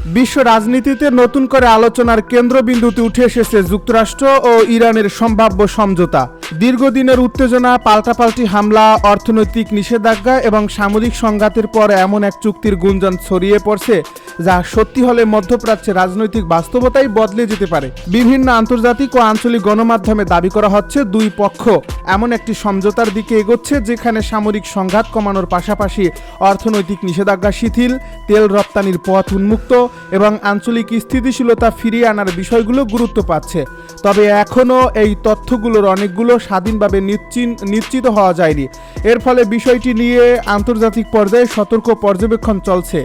বিশ্ব রাজনীতিতে নতুন করে আলোচনার কেন্দ্রবিন্দুতে উঠে এসেছে যুক্তরাষ্ট্র ও ইরানের সম্ভাব্য সমঝোতা। দীর্ঘদিনের উত্তেজনা, পাল্টাপাল্টি হামলা, অর্থনৈতিক নিষেধাজ্ঞা এবং সামরিক সংঘাতের পর এমন এক চুক্তির গুঞ্জন ছড়িয়ে পড়ছে যা সত্যি হলে মধ্যপ্রাচ্যের রাজনৈতিক বাস্তবতাই বদলে যেতে পারে। বিভিন্ন আন্তর্জাতিক ও আঞ্চলিক গণমাধ্যমে দাবি করা হচ্ছে দুই পক্ষ এমন একটি সমঝোতার দিকে এগোচ্ছে যেখানে সামরিক সংঘাত কমানোর পাশাপাশি অর্থনৈতিক নিষেধাজ্ঞা শিথিল, তেল রপ্তানির পথ উন্মুক্ত এবং আঞ্চলিক স্থিতিশীলতা ফিরিয়ে আনার বিষয়গুলো গুরুত্ব পাচ্ছে। তবে এখনও এই তথ্যগুলোর অনেকগুলো স্বাধীনভাবে নিশ্চিত হওয়া যায়নি। এর ফলে বিষয়টি নিয়ে আন্তর্জাতিক পর্যায়ে সতর্ক পর্যবেক্ষণ চলছে।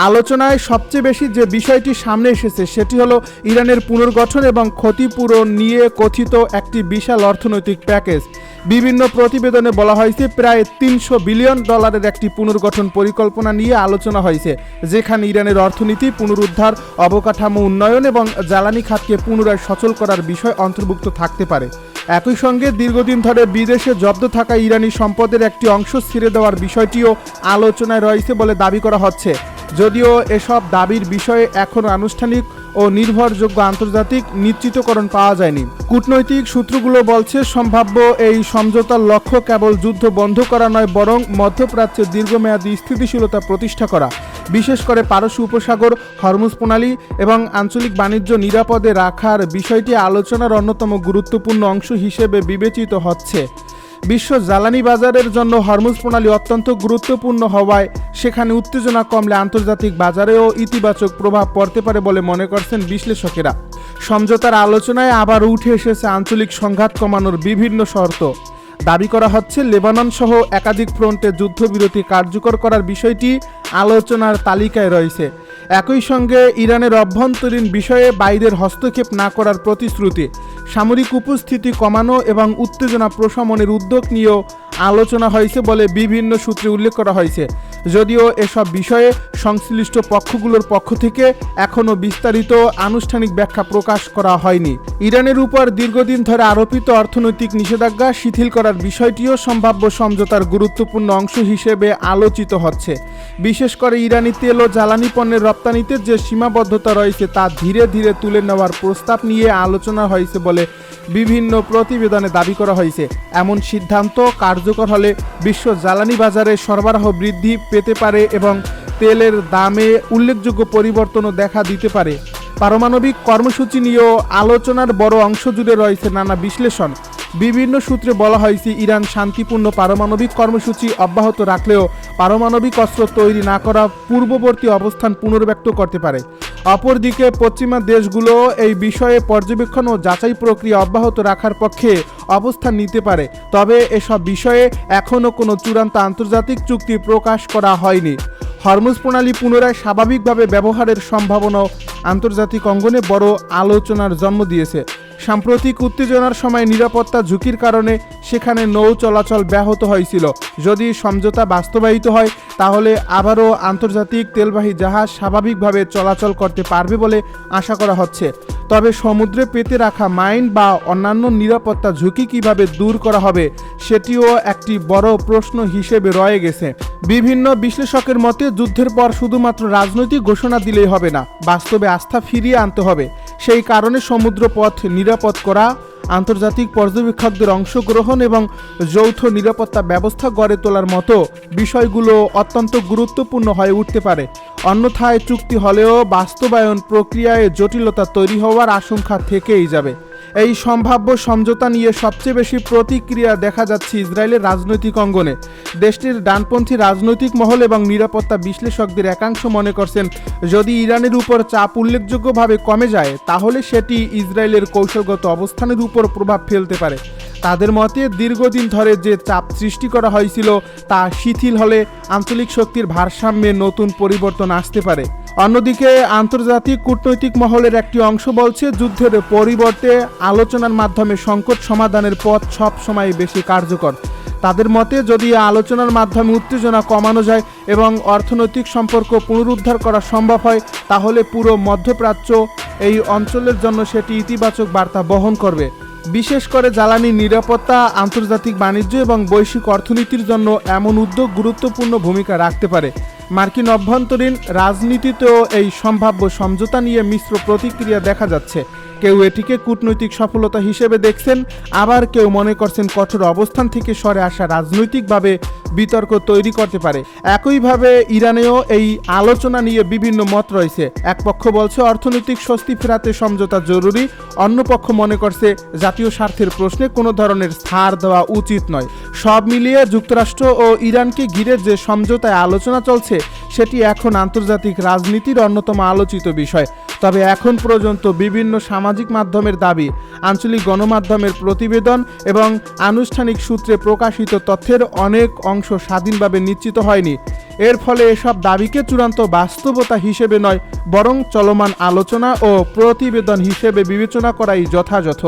আলোচনায় সবচেয়ে বেশি যে বিষয়টি সামনে এসেছে সেটি হলো ইরানের পুনর্গঠন এবং ক্ষতিপূরণ নিয়ে কথিত একটি বিশাল অর্থনৈতিক প্যাকেজ। বিভিন্ন প্রতিবেদনে বলা হয়েছে প্রায় $300 বিলিয়ন একটি পুনর্গঠন পরিকল্পনা নিয়ে আলোচনা হয়েছে, যেখানে ইরানের অর্থনীতি পুনরুদ্ধার, অবকাঠামো উন্নয়ন এবং জ্বালানি খাতকে পুনরায় সচল করার বিষয় অন্তর্ভুক্ত থাকতে পারে। একই সঙ্গে দীর্ঘদিন ধরে বিদেশে জব্দ থাকা ইরানি সম্পদের একটি অংশ ছেড়ে দেওয়ার বিষয়টিও আলোচনায় রয়েছে বলে দাবি করা হচ্ছে। যদিও এসব দাবির বিষয়ে এখনও আনুষ্ঠানিক ও নির্ভরযোগ্য আন্তর্জাতিক নিশ্চিতকরণ পাওয়া যায়নি। কূটনৈতিক সূত্রগুলো বলছে সম্ভাব্য এই সমঝোতার লক্ষ্য কেবল যুদ্ধ বন্ধ করা নয়, বরং মধ্যপ্রাচ্যে দীর্ঘমেয়াদী স্থিতিশীলতা প্রতিষ্ঠা করা, বিশেষ করে পারস্য উপসাগর, হরমুজ প্রণালী এবং আঞ্চলিক বাণিজ্য নিরাপদে রাখার বিষয়টি আলোচনার অন্যতম গুরুত্বপূর্ণ অংশ হিসেবে বিবেচিত হচ্ছে। বিশ্ব জ্বালানি বাজারের জন্য হরমুজ প্রণালী অত্যন্ত গুরুত্বপূর্ণ হওয়ায় সেখানে উত্তেজনা কমলে আন্তর্জাতিক বাজারেও ইতিবাচক প্রভাব পড়তে পারে বলে মনে করছেন বিশ্লেষকেরা। সমঝোতার আলোচনায় আবার উঠে এসেছে আঞ্চলিক সংঘাত কমানোর বিভিন্ন শর্ত। দাবি করা হচ্ছে লেবানন সহ একাধিক ফ্রন্টে যুদ্ধবিরতি কার্যকর করার বিষয়টি আলোচনার তালিকায় রয়েছে। একই সঙ্গে ইরানের অভ্যন্তরীণ বিষয়ে বাইরের হস্তক্ষেপ না করার প্রতিশ্রুতি, সামরিক উপস্থিতি কমানো এবং উত্তেজনা প্রশমনের উদ্যোগ নিয়েও আলোচনা হয়েছে বলে বিভিন্ন সূত্রে উল্লেখ করা হয়েছে। যদিও এসব বিষয়ে সংশ্লিষ্ট পক্ষগুলোর পক্ষ থেকে এখনও বিস্তারিত আনুষ্ঠানিক ব্যাখ্যা প্রকাশ করা হয়নি। ইরানের উপর দীর্ঘদিন ধরে আরোপিত অর্থনৈতিক নিষেধাজ্ঞা শিথিল করার বিষয়টিও সম্ভাব্য সমঝোতার গুরুত্বপূর্ণ অংশ হিসেবে আলোচিত হচ্ছে। বিশেষ করে ইরানি তেল ও জ্বালানি পণ্যের রপ্তানিতে যে সীমাবদ্ধতা রয়েছে তা ধীরে ধীরে তুলে নেওয়ার প্রস্তাব নিয়ে আলোচনা হয়েছে বলে বিভিন্ন প্রতিবেদনে দাবি করা হয়েছে। এমন সিদ্ধান্ত কার্যকর হলে বিশ্ব জ্বালানি বাজারে সরবরাহ বৃদ্ধি পেতে পারে এবং তেলের দামে উল্লেখযোগ্য পরিবর্তনও দেখা দিতে পারে। পারমাণবিক কর্মসূচি নিয়েও আলোচনার বড় অংশ জুড়ে রয়েছে নানা বিশ্লেষণ। বিভিন্ন সূত্রে বলা হয়েছে ইরান শান্তিপূর্ণ পারমাণবিক কর্মসূচি অব্যাহত রাখলেও পারমাণবিক অস্ত্র তৈরি না করা পূর্ববর্তী অবস্থান পুনর্ব্যক্ত করতে পারে। অপরদিকে পশ্চিমা দেশগুলো এই বিষয়ে পর্যবেক্ষণ ও যাচাই প্রক্রিয়া অব্যাহত রাখার পক্ষে অবস্থান নিতে পারে। তবে এসব বিষয়ে এখনও কোনো চূড়ান্ত আন্তর্জাতিক চুক্তি প্রকাশ করা হয়নি। হরমুজ প্রণালী পুনরায় স্বাভাবিকভাবে ব্যবহারের সম্ভাবনাও আন্তর্জাতিক অঙ্গনে বড় আলোচনার জন্ম দিয়েছে। সাম্প্রতিক উত্তেজনার সময় নিরাপত্তা ঝুঁকির কারণে সেখানে নৌ চলাচল ব্যাহত হয়েছিল। যদি সমঝোতা বাস্তবায়িত হয় তাহলে আবারও আন্তর্জাতিক তেলবাহী জাহাজ স্বাভাবিকভাবে চলাচল করতে পারবে বলে আশা করা হচ্ছে। তবে সমুদ্রে পেতে রাখা মাইন বা অন্যান্য নিরাপত্তা ঝুঁকি কিভাবে দূর করা হবে সেটিও একটি বড় প্রশ্ন হিসেবে রয়ে গেছে। বিভিন্ন বিশ্লেষকের মতে যুদ্ধের পর শুধুমাত্র রাজনৈতিক ঘোষণা দিলেই হবে না, বাস্তবে আস্থা ফিরিয়ে আনতে হবে। সেই কারণে সমুদ্রপথ নিরাপদ করা, আন্তর্জাতিক পর্যবেক্ষকদের অংশগ্রহণ এবং যৌথ নিরাপত্তা ব্যবস্থা গড়ে তোলার মতো বিষয়গুলো অত্যন্ত গুরুত্বপূর্ণ হয়ে উঠতে পারে। অন্যথায় চুক্তি হলেও বাস্তবায়ন প্রক্রিয়ায় জটিলতা তৈরি হওয়ার আশঙ্কা থেকেই যাবে। এই সম্ভাব্য সমঝোতা নিয়ে সবচেয়ে বেশি প্রতিক্রিয়া দেখা যাচ্ছে ইসরায়েলের রাজনৈতিক অঙ্গনে। দেশটির ডানপন্থী রাজনৈতিক মহল এবং নিরাপত্তা বিশ্লেষকদের একাংশ মনে করছেন যদি ইরানের উপর চাপ উল্লেখযোগ্যভাবে কমে যায় তাহলে সেটি ইসরায়েলের কৌশলগত অবস্থানের উপর প্রভাব ফেলতে পারে। তাদের মতে দীর্ঘদিন ধরে যে চাপ সৃষ্টি করা হয়েছিল তা শিথিল হলে আঞ্চলিক শক্তির ভারসাম্যে নতুন পরিবর্তন আসতে পারে। অন্যদিকে আন্তর্জাতিক কূটনৈতিক মহলের একটি অংশ বলছে যুদ্ধের পরিবর্তে আলোচনার মাধ্যমে সংকট সমাধানের পথ সব সময় বেশি কার্যকর। তাদের মতে যদি আলোচনার মাধ্যমে উত্তেজনা কমানো যায় এবং অর্থনৈতিক সম্পর্ক পুনরুদ্ধার করা সম্ভব হয় তাহলে পুরো মধ্যপ্রাচ্য এই অঞ্চলের জন্য সেটি ইতিবাচক বার্তা বহন করবে। বিশেষ করে জ্বালানি নিরাপত্তা, আন্তর্জাতিক বাণিজ্য এবং বৈশ্বিক অর্থনীতির জন্য এমন উদ্যোগ গুরুত্বপূর্ণ ভূমিকা রাখতে পারে। মার্কিন অভ্যন্তরীণ রাজনীতিতেও এই সম্ভাব্য সমঝোতা নিয়ে মিশ্র প্রতিক্রিয়া দেখা যাচ্ছে। কেউ এটিকে কূটনৈতিক সফলতা হিসেবে দেখছেন, আবার কেউ মনে করছেন কঠোর অবস্থান থেকে সরে আসা রাজনৈতিকভাবে বিতর্ক তৈরি করতে পারে। একইভাবে ইরানেও এই আলোচনা নিয়ে বিভিন্ন মত রয়েছে। এক পক্ষ বলছে অর্থনৈতিক স্বস্তি ফেরাতে সমঝোতা জরুরি, অন্য পক্ষ মনে করছে জাতীয় স্বার্থের প্রশ্নে কোনো ধরনের ছাড় দেওয়া উচিত নয়। সব মিলিয়ে যুক্তরাষ্ট্র ও ইরানকে ঘিরে যে সমঝোতায় আলোচনা চলছে সেটি এখন আন্তর্জাতিক রাজনীতির অন্যতম আলোচিত বিষয়। তবে এখন পর্যন্ত বিভিন্ন সামাজিক মাধ্যমের দাবি, আঞ্চলিক গণমাধ্যমের প্রতিবেদন এবং আনুষ্ঠানিক সূত্রে প্রকাশিত তথ্যের অনেক অংশ স্বাধীনভাবে নিশ্চিত হয়নি। এর ফলে এসব দাবিকে চূড়ান্ত বাস্তবতা হিসেবে নয়, বরং চলমান আলোচনা ও প্রতিবেদন হিসেবে বিবেচনা করাই যথাযথ।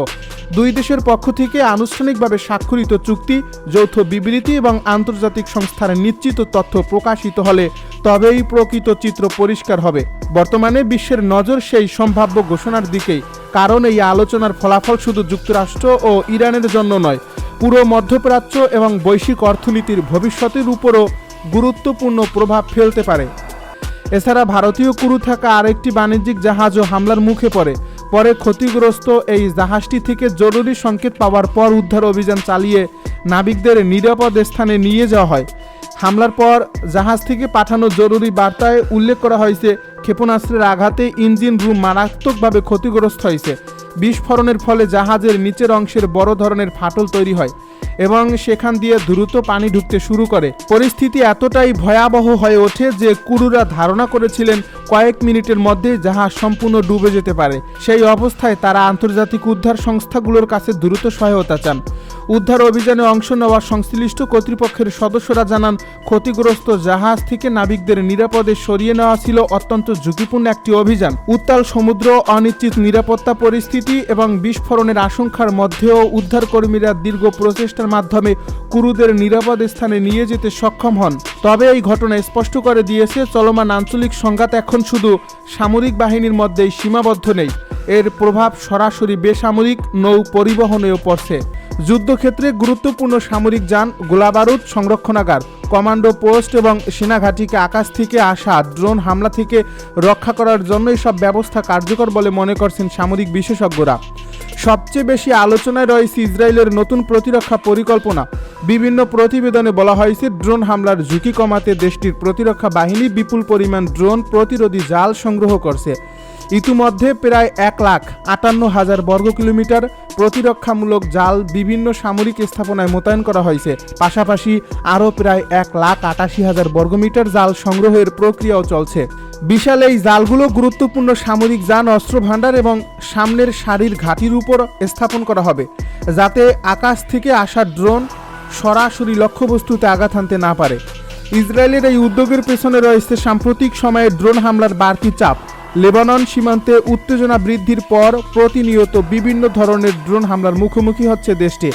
দুই দেশের পক্ষ থেকে আনুষ্ঠানিকভাবে স্বাক্ষরিত চুক্তি, যৌথ বিবৃতি এবং আন্তর্জাতিক সংস্থার নিশ্চিত তথ্য প্রকাশিত হলে তবেই প্রকৃত চিত্র পরিষ্কার হবে। বর্তমানে বিশ্বের নজর সেই সম্ভাব্য ঘোষণার দিকেই, কারণ এই আলোচনার ফলাফল শুধু যুক্তরাষ্ট্র ও ইরানের জন্য নয়, পুরো মধ্যপ্রাচ্য এবং বৈশ্বিক অর্থনীতির ভবিষ্যতের উপরও গুরুত্বপূর্ণ প্রভাব ফেলতে পারে। এছাড়া ভারতীয় ক্রু থাকা আরেকটি বাণিজ্যিক জাহাজও হামলার মুখে পরে ক্ষতিগ্রস্ত এই জাহাজটি থেকে জরুরি সংকেত পাওয়ার পর উদ্ধার অভিযান চালিয়ে নাবিকদের নিরাপদ স্থানে নিয়ে যাওয়া হয়। হামলার পর জাহাজ থেকে পাঠানো জরুরি বার্তায় উল্লেখ করা হয়েছে ক্ষেপণাস্ত্রের আঘাতে ইঞ্জিন রুম মারাত্মকভাবে ক্ষতিগ্রস্ত হয়েছে। বিস্ফোরণের ফলে জাহাজের নিচের অংশের বড় ধরনের ফাটল তৈরি হয় এবং সেখান দিয়ে দ্রুত পানি ঢুকতে শুরু করে। পরিস্থিতি এতটাই ভয়াবহ হয়ে ওঠে যে ক্রুরা ধারণা করেছিলেন কয়েক মিনিটের মধ্যে জাহাজ সম্পূর্ণ ডুবে যেতে পারে। সেই অবস্থায় তারা আন্তর্জাতিক উদ্ধার সংস্থাগুলোর কাছে দ্রুত সহায়তা চান। উদ্ধার অভিযানে অংশ নেওয়া সংশ্লিষ্ট কর্তৃপক্ষের সদস্যরা জানান, ক্ষতিগ্রস্ত জাহাজ থেকে নাবিকদের নিরাপদে সরিয়ে নেওয়া ছিল অত্যন্ত ঝুঁকিপূর্ণ একটি অভিযান। উত্তাল সমুদ্র, অনিশ্চিত নিরাপত্তা পরিস্থিতি এবং বিস্ফোরণের আশঙ্কার মধ্যেও উদ্ধারকর্মীরা দীর্ঘ প্রচেষ্টার মাধ্যমে ক্রুদের নিরাপদ স্থানে নিয়ে যেতে সক্ষম হন। তবে এই ঘটনা স্পষ্ট করে দিয়েছে, চলমান আঞ্চলিক সংঘাত এখন শুধু সামরিক বাহিনীর মধ্যেই সীমাবদ্ধ নেই, এর প্রভাব সরাসরি বেসামরিক নৌ পরিবহনেও পড়ছে। যুদ্ধক্ষেত্রে গুরুত্বপূর্ণ সামরিক যান, গোলাবারুদ সংরক্ষণাগার, কমান্ডো পোস্ট এবং সেনাঘাঁটিকে আকাশ থেকে আসা ড্রোন হামলা থেকে রক্ষা করার জন্য এসব ব্যবস্থা কার্যকর বলে মনে করছেন সামরিক বিশেষজ্ঞরা। সবচেয়ে বেশি আলোচনায় রয়েছে ইসরায়েলের নতুন প্রতিরক্ষা পরিকল্পনা। বিভিন্ন প্রতিবেদনে বলা হয়েছে ড্রোন হামলার ঝুঁকি কমাতে দেশটির প্রতিরক্ষা বাহিনী বিপুল পরিমাণ ড্রোন প্রতিরোধী জাল সংগ্রহ করছে। ইতিমধ্যে প্রায় 1,58,000 বর্গ কিলোমিটার প্রতিরক্ষামূলক জাল বিভিন্ন সামরিক স্থাপনায় মোতায়েন করা হয়েছে। পাশাপাশি আরও প্রায় 1,88,000 বর্গমিটার জাল সংগ্রহের প্রক্রিয়াও চলছে। বিশাল এই জালগুলো গুরুত্বপূর্ণ সামরিক যান, অস্ত্র ভাণ্ডার এবং সামনের সারির ঘাঁটির উপর স্থাপন করা হবে, যাতে আকাশ থেকে আসা ড্রোন সরাসরি লক্ষ্যবস্তুতে আঘাত হানতে না পারে। ইসরায়েলের এই উদ্যোগের পেছনে রয়েছে সাম্প্রতিক সময়ে ড্রোন হামলার বাড়তি চাপ। লেবানন সীমান্তে উত্তেজনা বৃদ্ধির পর প্রতিনিয়ত বিভিন্ন ধরনের ড্রোন হামলার মুখোমুখি হচ্ছে দেশটি।